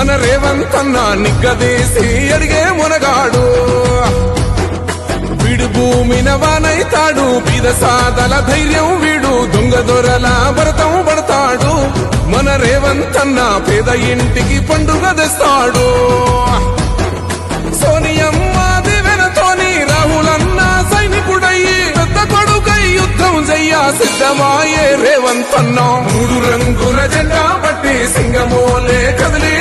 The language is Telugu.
మన రేవంత్ అన్న నిగ్గదీసి అడిగే మునగాడు వీడు భూమిన వానైతాడు బీద సాదల ధైర్యం వీడు దొంగ దొరల భరతం పడతాడు మన రేవంత్ అన్న పేద ఇంటికి పండుగ తెస్తాడు సోనియమ్మ దివెనతోని రాహులన్న సైనికుడయ్యి పెద్ద కొడుకై యుద్ధం చెయ్య సిద్ధమాయే రేవంత్ అన్న 3 రంగుల జెండా బట్టి సింగమోలే కదిలి